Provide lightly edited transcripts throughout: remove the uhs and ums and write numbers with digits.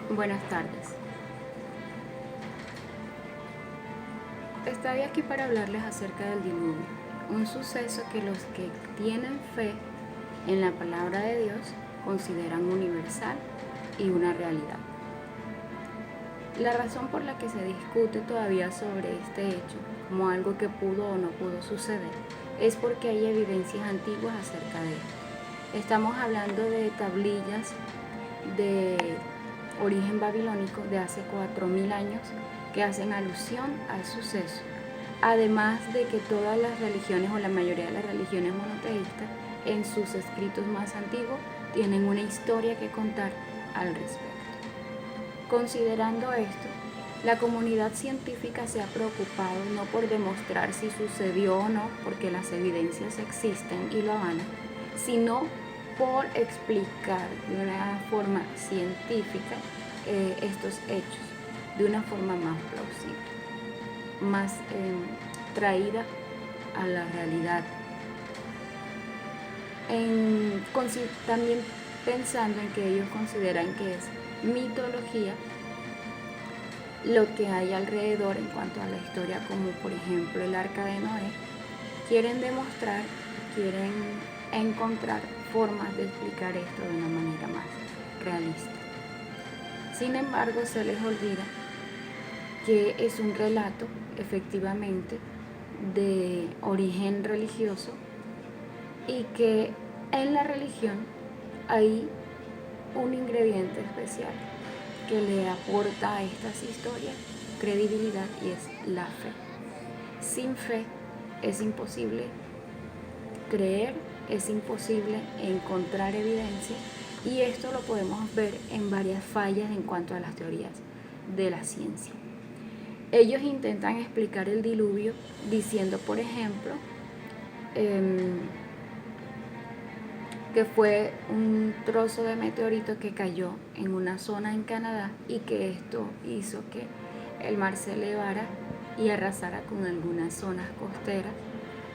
Buenas tardes. Estoy aquí para hablarles acerca del diluvio, un suceso que los que tienen fe en la palabra de Dios consideran universal y una realidad. La razón por la que se discute todavía sobre este hecho como algo que pudo o no pudo suceder es porque hay evidencias antiguas acerca de esto. Estamos hablando de tablillas de origen babilónico de hace 4000 años que hacen alusión al suceso, además de que todas las religiones o la mayoría de las religiones monoteístas en sus escritos más antiguos tienen una historia que contar al respecto. Considerando esto, la comunidad científica se ha preocupado no por demostrar si sucedió o no, porque las evidencias existen y lo avalan, sino por explicar de una forma científica estos hechos, de una forma más plausible, más traída a la realidad. También pensando en que ellos consideran que es mitología lo que hay alrededor en cuanto a la historia, como por ejemplo el arca de Noé, quieren demostrar, quieren encontrar formas de explicar esto de una manera más realista. Sin embargo, se les olvida que es un relato, efectivamente, de origen religioso y que en la religión hay un ingrediente especial que le aporta a estas historias credibilidad y es la fe. Sin fe es imposible creer, es imposible encontrar evidencia, y esto lo podemos ver en varias fallas en cuanto a las teorías de la ciencia. Ellos intentan explicar el diluvio diciendo, por ejemplo, que fue un trozo de meteorito que cayó en una zona en Canadá y que esto hizo que el mar se elevara y arrasara con algunas zonas costeras,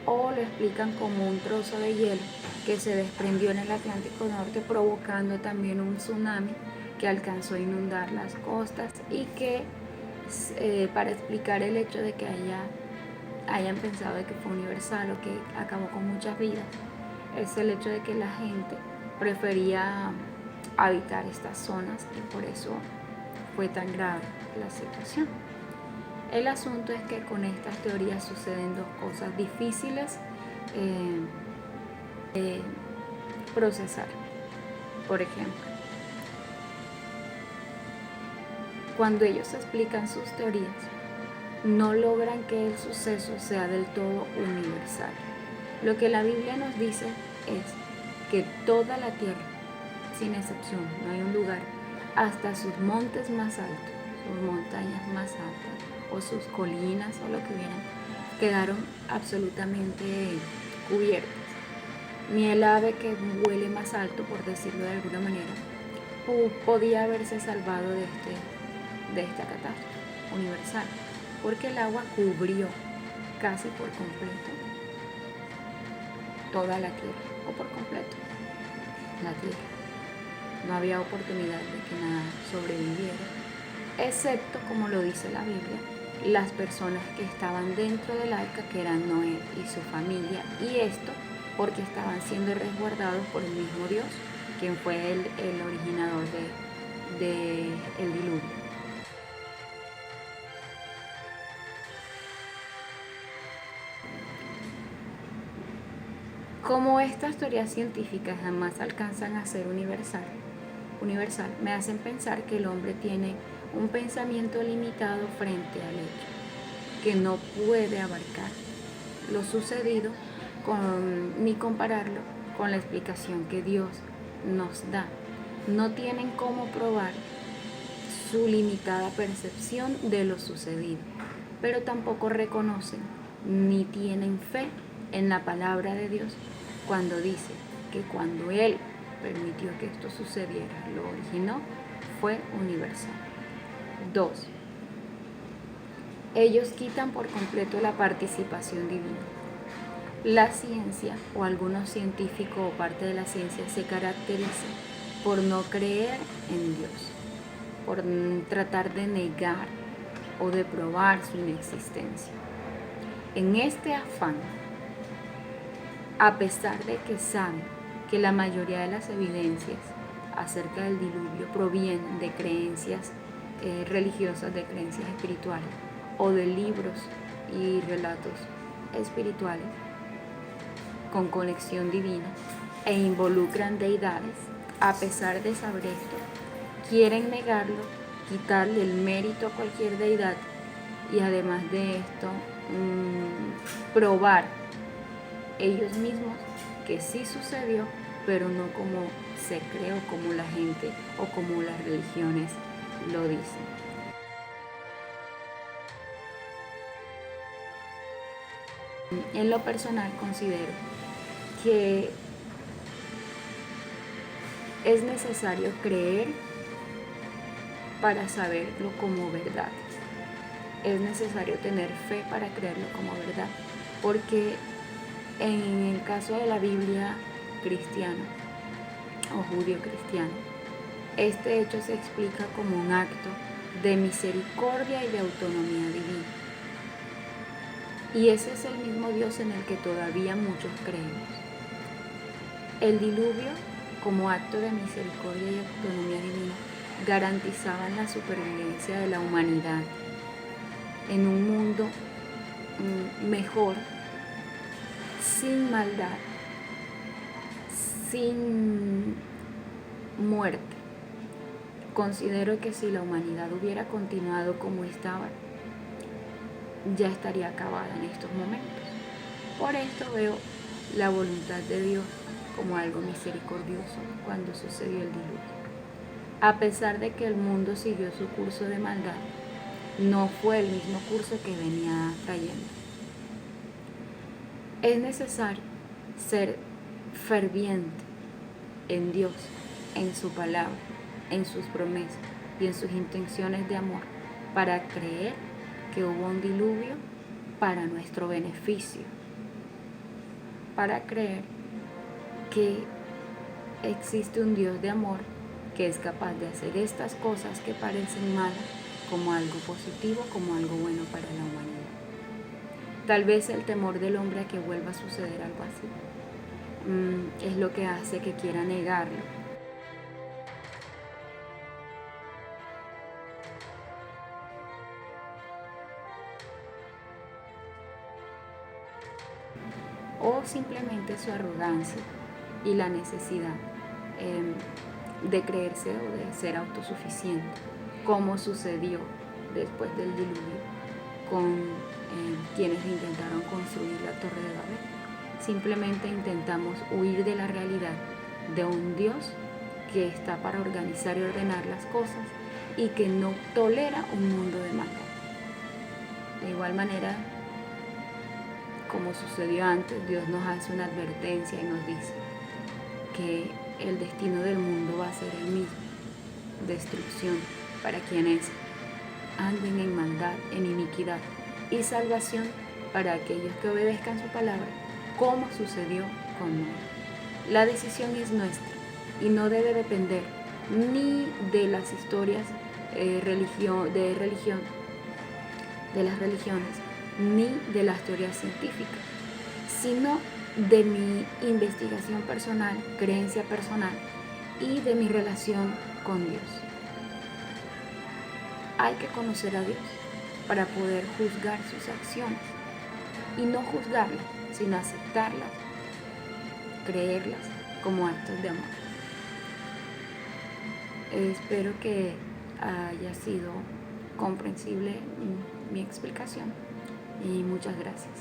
o lo explican como un trozo de hielo que se desprendió en el Atlántico Norte, provocando también un tsunami que alcanzó a inundar las costas, y que para explicar el hecho de que hayan pensado de que fue universal o que acabó con muchas vidas, es el hecho de que la gente prefería habitar estas zonas y por eso fue tan grave la situación. El asunto es que con estas teorías suceden dos cosas difíciles de procesar. Por ejemplo, cuando ellos explican sus teorías, no logran que el suceso sea del todo universal. Lo que la Biblia nos dice es que toda la tierra, sin excepción, no hay un lugar, hasta sus montes más altos, sus montañas más altas, o sus colinas o lo que hubieran, quedaron absolutamente cubiertas. Ni el ave que vuele más alto, por decirlo de alguna manera, podía haberse salvado de esta catástrofe universal, porque el agua cubrió casi por completo toda la tierra, o por completo la tierra. No había oportunidad de que nada sobreviviera, excepto, como lo dice la Biblia, las personas que estaban dentro del arca, que eran Noé y su familia, y esto porque estaban siendo resguardados por el mismo Dios, quien fue el originador del diluvio. Como estas teorías científicas jamás alcanzan a ser universal, me hacen pensar que el hombre tiene un pensamiento limitado frente al hecho, que no puede abarcar lo sucedido ni compararlo con la explicación que Dios nos da. No tienen cómo probar su limitada percepción de lo sucedido, pero tampoco reconocen ni tienen fe en la palabra de Dios cuando dice que cuando Él permitió que esto sucediera, lo originó, fue universal. 2. Ellos quitan por completo la participación divina. La ciencia, o algunos científicos o parte de la ciencia, se caracteriza por no creer en Dios. por tratar de negar o de probar su inexistencia. En este afán, a pesar de que saben que la mayoría de las evidencias acerca del diluvio provienen de creencias religiosas, de creencias espirituales o de libros y relatos espirituales con conexión divina e involucran deidades, a pesar de saber esto, quieren negarlo, quitarle el mérito a cualquier deidad y además de esto probar ellos mismos que sí sucedió, pero no como se cree o como la gente o como las religiones lo dicen. En lo personal considero que es necesario creer para saberlo como verdad. Es necesario tener fe para creerlo como verdad, porque en el caso de la Biblia cristiana o judío cristiano, este hecho se explica como un acto de misericordia y de autonomía divina. Y ese es el mismo Dios en el que todavía muchos creemos. El diluvio, como acto de misericordia y autonomía divina, garantizaban la supervivencia de la humanidad en un mundo mejor, sin maldad, sin muerte. Considero que si la humanidad hubiera continuado como estaba, ya estaría acabada en estos momentos. Por esto veo la voluntad de Dios como algo misericordioso cuando sucedió el diluvio. A pesar de que el mundo siguió su curso de maldad, no fue el mismo curso que venía trayendo. Es necesario ser ferviente en Dios, en su palabra, en sus promesas y en sus intenciones de amor para creer que hubo un diluvio para nuestro beneficio, para creer que existe un Dios de amor que es capaz de hacer estas cosas que parecen malas como algo positivo, como algo bueno para la humanidad. Tal vez el temor del hombre a que vuelva a suceder algo así es lo que hace que quiera negarlo. O simplemente su arrogancia y la necesidad de creerse o de ser autosuficiente, como sucedió después del diluvio con quienes intentaron construir la Torre de Babel. Simplemente intentamos huir de la realidad de un Dios que está para organizar y ordenar las cosas y que no tolera un mundo de maldad. De igual manera, como sucedió antes, Dios nos hace una advertencia y nos dice que el destino del mundo va a ser el mismo: destrucción para quienes anden en maldad, en iniquidad, y salvación para aquellos que obedezcan su palabra, como sucedió con Noé. La decisión es nuestra y no debe depender ni de las historias de las religiones, ni de las teorías científicas, sino de mi investigación personal, creencia personal y de mi relación con Dios. Hay que conocer a Dios para poder juzgar sus acciones y no juzgarlas, sino aceptarlas, creerlas como actos de amor. Espero que haya sido comprensible mi explicación y muchas gracias.